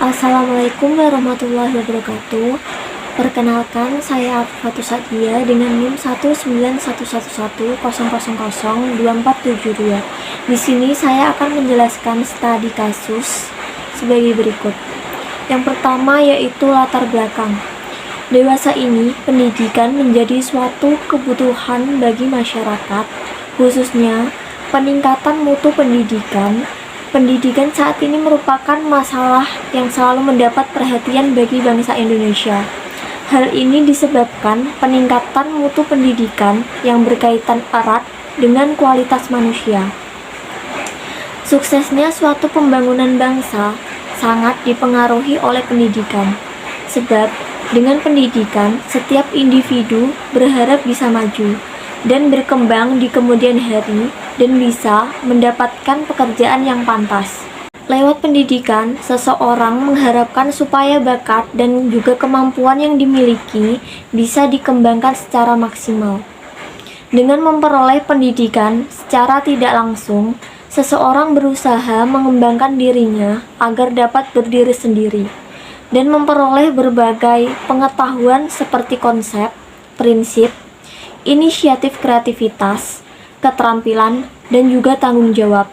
Assalamualaikum warahmatullahi wabarakatuh. Perkenalkan, saya Fatus Sadia dengan NIM 1911100002472. Di sini saya akan menjelaskan studi kasus sebagai berikut. Yang pertama yaitu latar belakang. Dewasa ini, pendidikan menjadi suatu kebutuhan bagi masyarakat, khususnya peningkatan mutu pendidikan. Pendidikan saat ini merupakan masalah yang selalu mendapat perhatian bagi bangsa Indonesia. Hal ini disebabkan peningkatan mutu pendidikan yang berkaitan erat dengan kualitas manusia. Suksesnya suatu pembangunan bangsa sangat dipengaruhi oleh pendidikan. Sebab dengan pendidikan, setiap individu berharap bisa maju dan berkembang di kemudian hari dan bisa mendapatkan pekerjaan yang pantas. Lewat pendidikan, seseorang mengharapkan supaya bakat dan juga kemampuan yang dimiliki bisa dikembangkan secara maksimal. Dengan memperoleh pendidikan secara tidak langsung, seseorang berusaha mengembangkan dirinya agar dapat berdiri sendiri dan memperoleh berbagai pengetahuan seperti konsep, prinsip, inisiatif, kreativitas, keterampilan, dan juga tanggung jawab.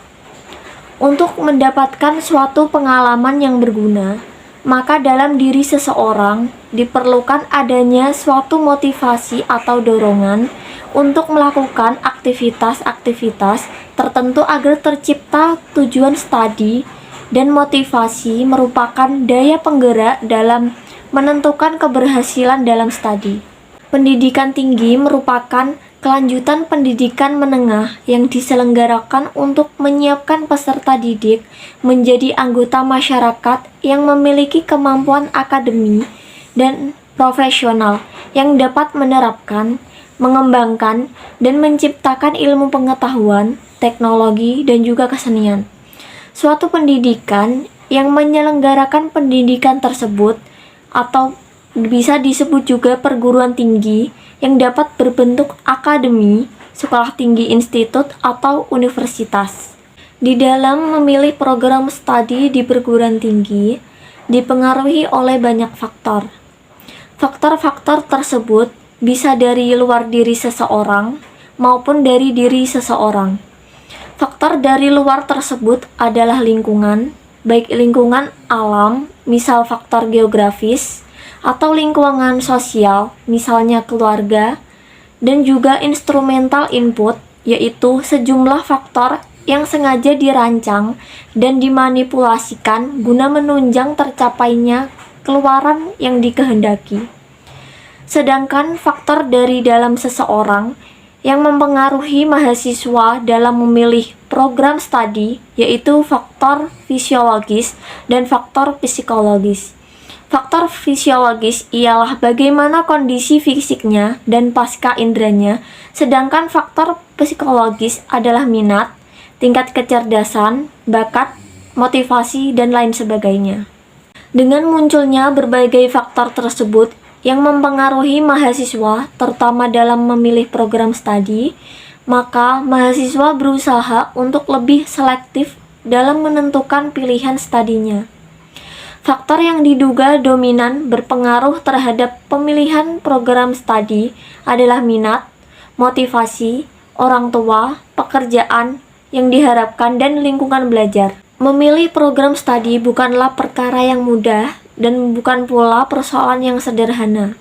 Untuk mendapatkan suatu pengalaman yang berguna, maka dalam diri seseorang diperlukan adanya suatu motivasi atau dorongan untuk melakukan aktivitas-aktivitas tertentu agar tercipta tujuan studi, dan motivasi merupakan daya penggerak dalam menentukan keberhasilan dalam studi. Pendidikan tinggi merupakan kelanjutan pendidikan menengah yang diselenggarakan untuk menyiapkan peserta didik menjadi anggota masyarakat yang memiliki kemampuan akademi dan profesional yang dapat menerapkan, mengembangkan, dan menciptakan ilmu pengetahuan, teknologi, dan juga kesenian. Suatu pendidikan yang menyelenggarakan pendidikan tersebut atau bisa disebut juga perguruan tinggi yang dapat berbentuk akademi, sekolah tinggi, institut, atau universitas. Di dalam memilih program studi di perguruan tinggi, dipengaruhi oleh banyak faktor. Faktor-faktor tersebut bisa dari luar diri seseorang maupun dari diri seseorang. Faktor dari luar tersebut adalah lingkungan, baik lingkungan alam, misal faktor geografis, atau lingkungan sosial, misalnya keluarga, dan juga instrumental input, yaitu sejumlah faktor yang sengaja dirancang dan dimanipulasikan guna menunjang tercapainya keluaran yang dikehendaki. Sedangkan faktor dari dalam seseorang yang mempengaruhi mahasiswa dalam memilih program studi, yaitu faktor fisiologis dan faktor psikologis. Faktor fisiologis ialah bagaimana kondisi fisiknya dan pasca inderanya, sedangkan faktor psikologis adalah minat, tingkat kecerdasan, bakat, motivasi, dan lain sebagainya. Dengan munculnya berbagai faktor tersebut yang mempengaruhi mahasiswa, terutama dalam memilih program studi, maka mahasiswa berusaha untuk lebih selektif dalam menentukan pilihan studinya. Faktor yang diduga dominan berpengaruh terhadap pemilihan program studi adalah minat, motivasi, orang tua, pekerjaan yang diharapkan, dan lingkungan belajar. Memilih program studi bukanlah perkara yang mudah dan bukan pula persoalan yang sederhana.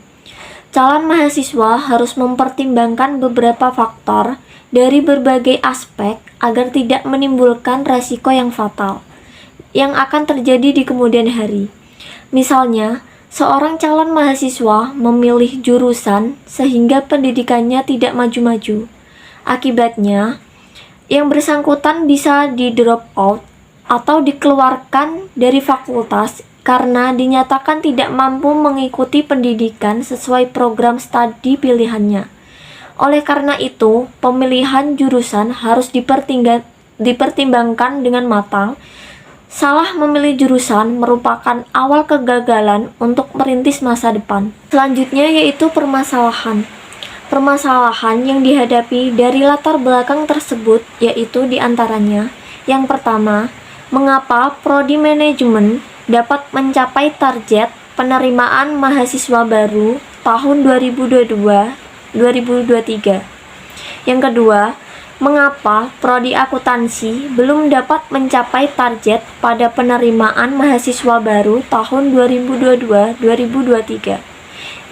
Calon mahasiswa harus mempertimbangkan beberapa faktor dari berbagai aspek agar tidak menimbulkan resiko yang fatal yang akan terjadi di kemudian hari. Misalnya, seorang calon mahasiswa memilih jurusan sehingga pendidikannya tidak maju-maju. Akibatnya, yang bersangkutan bisa di-drop out atau dikeluarkan dari fakultas karena dinyatakan tidak mampu mengikuti pendidikan sesuai program studi pilihannya. Oleh karena itu, pemilihan jurusan harus dipertimbangkan dengan matang. Salah memilih jurusan merupakan awal kegagalan untuk merintis masa depan. Selanjutnya yaitu permasalahan. Permasalahan yang dihadapi dari latar belakang tersebut yaitu diantaranya, yang pertama, mengapa prodi manajemen dapat mencapai target penerimaan mahasiswa baru tahun 2022-2023. Yang kedua, mengapa prodi akuntansi belum dapat mencapai target pada penerimaan mahasiswa baru tahun 2022-2023?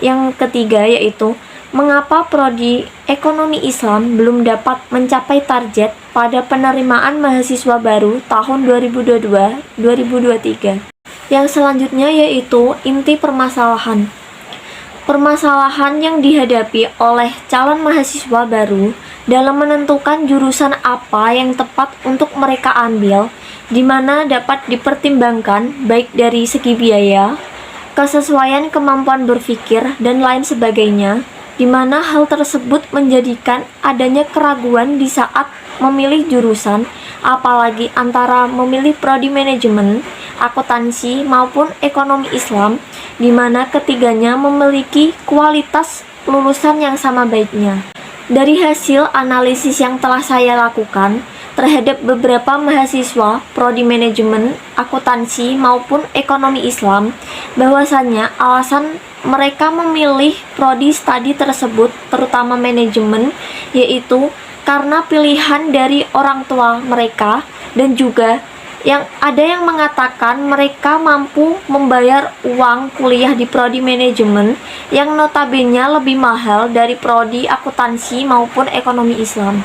Yang ketiga yaitu, mengapa prodi ekonomi Islam belum dapat mencapai target pada penerimaan mahasiswa baru tahun 2022-2023? Yang selanjutnya yaitu inti permasalahan. Permasalahan yang dihadapi oleh calon mahasiswa baru dalam menentukan jurusan apa yang tepat untuk mereka ambil, di mana dapat dipertimbangkan baik dari segi biaya, kesesuaian kemampuan berpikir, dan lain sebagainya, di mana hal tersebut menjadikan adanya keraguan di saat memilih jurusan, apalagi antara memilih prodi manajemen, akuntansi, maupun ekonomi Islam, di mana ketiganya memiliki kualitas lulusan yang sama baiknya. Dari hasil analisis yang telah saya lakukan terhadap beberapa mahasiswa prodi manajemen, akuntansi, maupun ekonomi Islam, bahwasannya alasan mereka memilih prodi studi tersebut, terutama manajemen, yaitu karena pilihan dari orang tua mereka, dan juga ada yang mengatakan mereka mampu membayar uang kuliah di prodi manajemen yang notabene lebih mahal dari prodi akuntansi maupun ekonomi Islam.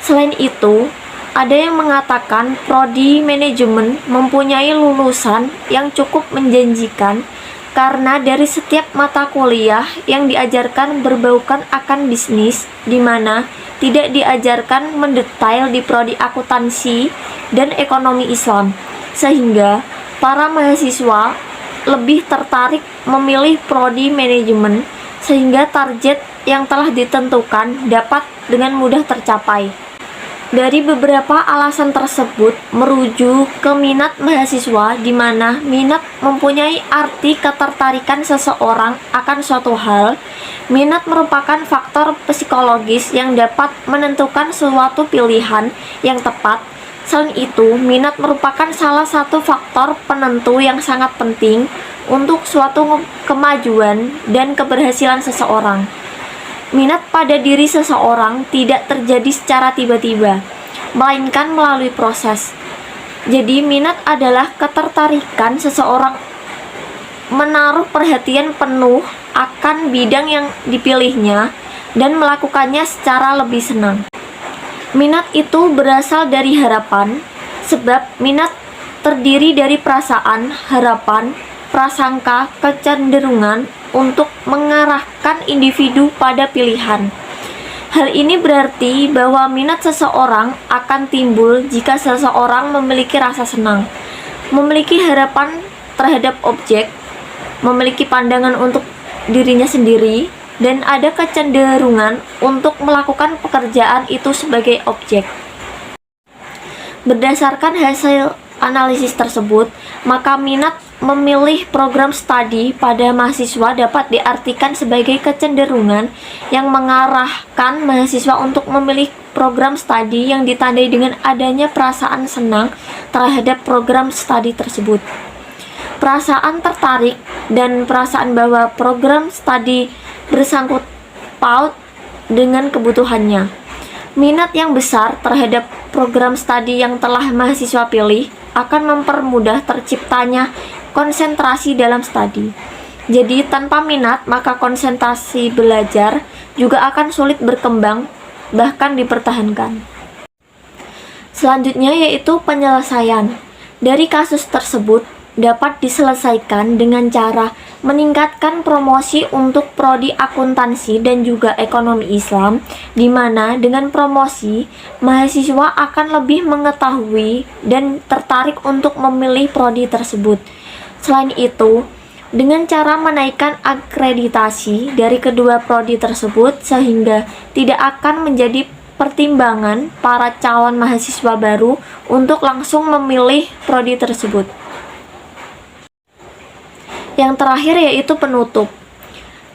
Selain itu, ada yang mengatakan prodi manajemen mempunyai lulusan yang cukup menjanjikan karena dari setiap mata kuliah yang diajarkan berbaukan akan bisnis, di mana tidak diajarkan mendetail di prodi akuntansi dan ekonomi Islam, sehingga para mahasiswa lebih tertarik memilih prodi manajemen, sehingga target yang telah ditentukan dapat dengan mudah tercapai. Dari beberapa alasan tersebut merujuk ke minat mahasiswa, di mana minat mempunyai arti ketertarikan seseorang akan suatu hal. Minat merupakan faktor psikologis yang dapat menentukan suatu pilihan yang tepat. Selain itu, minat merupakan salah satu faktor penentu yang sangat penting untuk suatu kemajuan dan keberhasilan seseorang. Minat pada diri seseorang tidak terjadi secara tiba-tiba, melainkan melalui proses. Jadi, minat adalah ketertarikan seseorang menaruh perhatian penuh akan bidang yang dipilihnya dan melakukannya secara lebih senang. Minat itu berasal dari harapan, sebab minat terdiri dari perasaan, harapan, prasangka, kecenderungan untuk mengarahkan individu pada pilihan. Hal ini berarti bahwa minat seseorang akan timbul jika seseorang memiliki rasa senang, memiliki harapan terhadap objek, memiliki pandangan untuk dirinya sendiri, dan ada kecenderungan untuk melakukan pekerjaan itu sebagai objek. Berdasarkan hasil analisis tersebut, maka minat memilih program studi pada mahasiswa dapat diartikan sebagai kecenderungan yang mengarahkan mahasiswa untuk memilih program studi yang ditandai dengan adanya perasaan senang terhadap program studi tersebut. Perasaan tertarik dan perasaan bahwa program studi bersangkut paut dengan kebutuhannya. Minat yang besar terhadap program studi yang telah mahasiswa pilih akan mempermudah terciptanya konsentrasi dalam studi. Jadi, tanpa minat, maka konsentrasi belajar juga akan sulit berkembang, bahkan dipertahankan. Selanjutnya yaitu penyelesaian. Dari kasus tersebut dapat diselesaikan dengan cara meningkatkan promosi untuk prodi akuntansi dan juga ekonomi Islam, di mana dengan promosi mahasiswa akan lebih mengetahui dan tertarik untuk memilih prodi tersebut. Selain itu, dengan cara menaikkan akreditasi dari kedua prodi tersebut, sehingga tidak akan menjadi pertimbangan para calon mahasiswa baru untuk langsung memilih prodi tersebut. Yang terakhir yaitu penutup.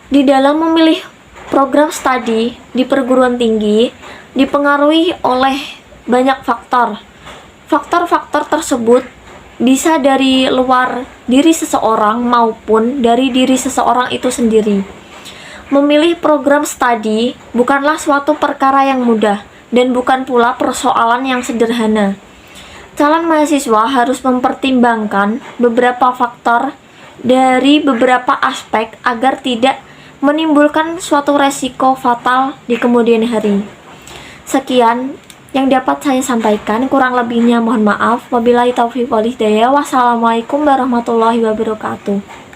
Di dalam memilih program studi di perguruan tinggi dipengaruhi oleh banyak faktor. Faktor-faktor tersebut bisa dari luar diri seseorang maupun dari diri seseorang itu sendiri. Memilih program studi bukanlah suatu perkara yang mudah dan bukan pula persoalan yang sederhana. Calon mahasiswa harus mempertimbangkan beberapa faktor dari beberapa aspek agar tidak menimbulkan suatu resiko fatal di kemudian hari. Sekian yang dapat saya sampaikan, kurang lebihnya mohon maaf. Wabillahi taufiq wal hidayah. Wassalamualaikum warahmatullahi wabarakatuh.